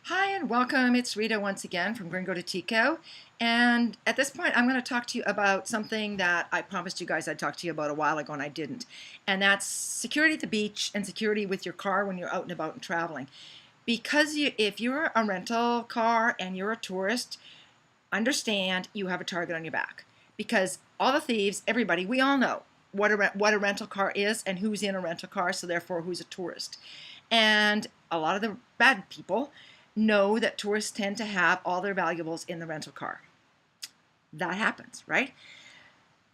Hi and welcome. It's Rita once again from Gringo to Tico. And at this point, I'm going to talk to you about something that I promised you guys I'd talk to you about a while ago and I didn't. And that's security at the beach and security with your car when you're out and about and traveling. Because if you're a rental car and you're a tourist, understand you have a target on your back. Because all the thieves, everybody, we all know what a rental car is and who's in a rental car, so therefore who's a tourist. And a lot of the bad people know that tourists tend to have all their valuables in the rental car. That happens, right?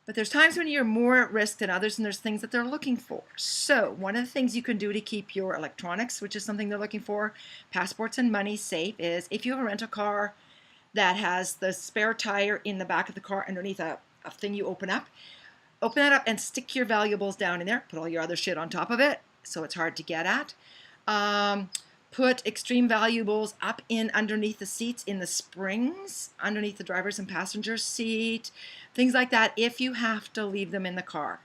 But there's times when you're more at risk than others and there's things that they're looking for. So one of the things you can do to keep your electronics, which is something they're looking for, passports and money safe is if you have a rental car that has the spare tire in the back of the car underneath a thing you open that up and stick your valuables down in there. Put all your other shit on top of it so it's hard to get at. Put extreme valuables up in underneath the seats in the springs, underneath the driver's and passenger's seat, things like that if you have to leave them in the car.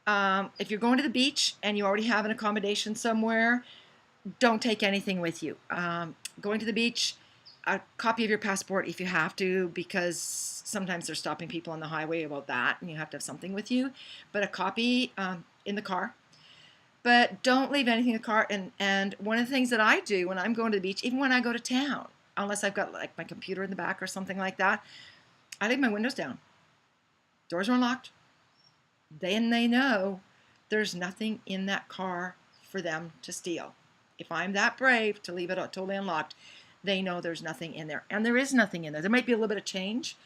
If you're going to the beach and you already have an accommodation somewhere, don't take anything with you. Going to the beach, a copy of your passport if you have to, because sometimes they're stopping people on the highway about that and you have to have something with you, but a copy in the car. But don't leave anything in the car. And one of the things that I do when I'm going to the beach, even when I go to town, unless I've got like my computer in the back or something like that, I leave my windows down. Doors are unlocked. They know there's nothing in that car for them to steal. If I'm that brave to leave it totally unlocked, they know there's nothing in there. And there is nothing in there. There might be a little bit of change.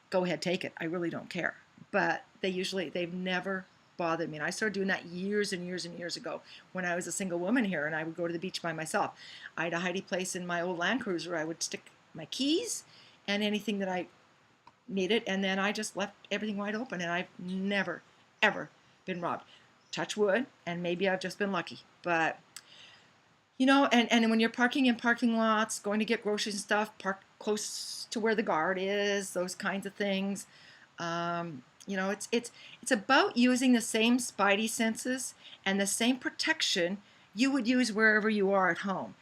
Go ahead, take it. I really don't care. But they've never bothered me. And I started doing that years and years and years ago when I was a single woman here and I would go to the beach by myself. I had a hidey place in my old Land Cruiser. I would stick my keys and anything that I needed, and then I just left everything wide open, and I've never, ever been robbed. Touch wood, and maybe I've just been lucky. But, and when you're parking in parking lots, going to get groceries and stuff, park close to where the guard is, those kinds of things. It's about using the same spidey senses and the same protection you would use wherever you are at home.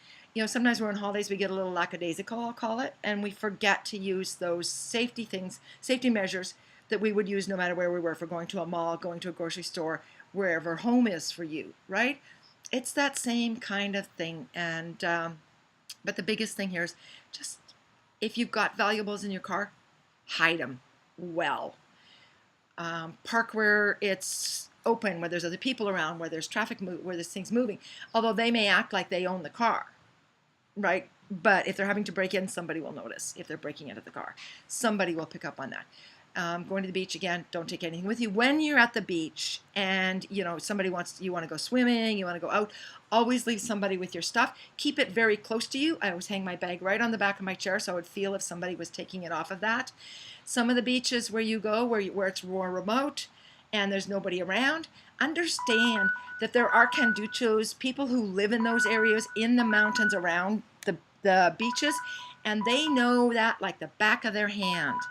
Sometimes we're on holidays, we get a little lackadaisical, I'll call it, and we forget to use those safety measures that we would use no matter where we were, if we're going to a mall, going to a grocery store, wherever home is for you, right? It's that same kind of thing. And but the biggest thing here is just, if you've got valuables in your car, hide them well. Park where it's open, where there's other people around, where there's traffic, where there's things moving. Although they may act like they own the car, right? But if they're having to break in, somebody will notice. If they're breaking into the car, somebody will pick up on that. Going to the beach, again, don't take anything with you. When you're at the beach and you want to go swimming, you want to go out, always leave somebody with your stuff. Keep it very close to you. I always hang my bag right on the back of my chair so I would feel if somebody was taking it off of that. Some of the beaches where you go, where it's more remote and there's nobody around, understand that there are canduchos, people who live in those areas in the mountains around the beaches, and they know that like the back of their hand.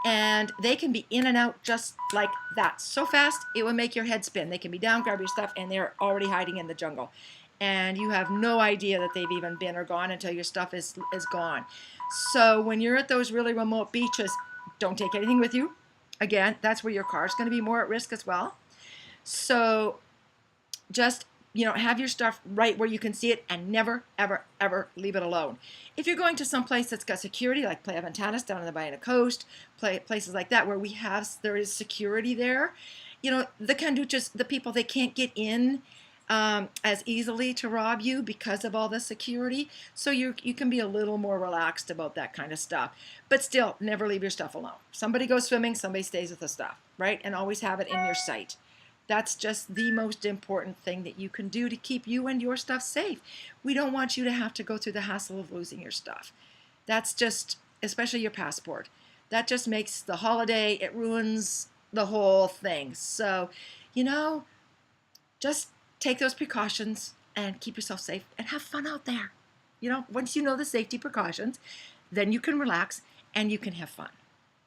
And they can be in and out just like that. So fast, it will make your head spin. They can be down, grab your stuff, and they're already hiding in the jungle. And you have no idea that they've even been or gone until your stuff is gone. So when you're at those really remote beaches, don't take anything with you. Again, that's where your car is going to be more at risk as well. So just have your stuff right where you can see it, and never, ever, ever leave it alone. If you're going to some place that's got security, like Playa Ventanas down on the Baena Coast, places like that where there is security there, the canduchas, the people, they can't get in as easily to rob you because of all the security. So you can be a little more relaxed about that kind of stuff. But still, never leave your stuff alone. Somebody goes swimming, somebody stays with the stuff, right? And always have it in your sight. That's just the most important thing that you can do to keep you and your stuff safe. We don't want you to have to go through the hassle of losing your stuff. That's just, especially your passport, that just makes the holiday, it ruins the whole thing. So, just take those precautions and keep yourself safe and have fun out there. Once you know the safety precautions, then you can relax and you can have fun.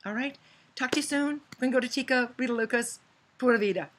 All right? Talk to you soon. Gringo to Tico, Rita Lucas, Pura Vida.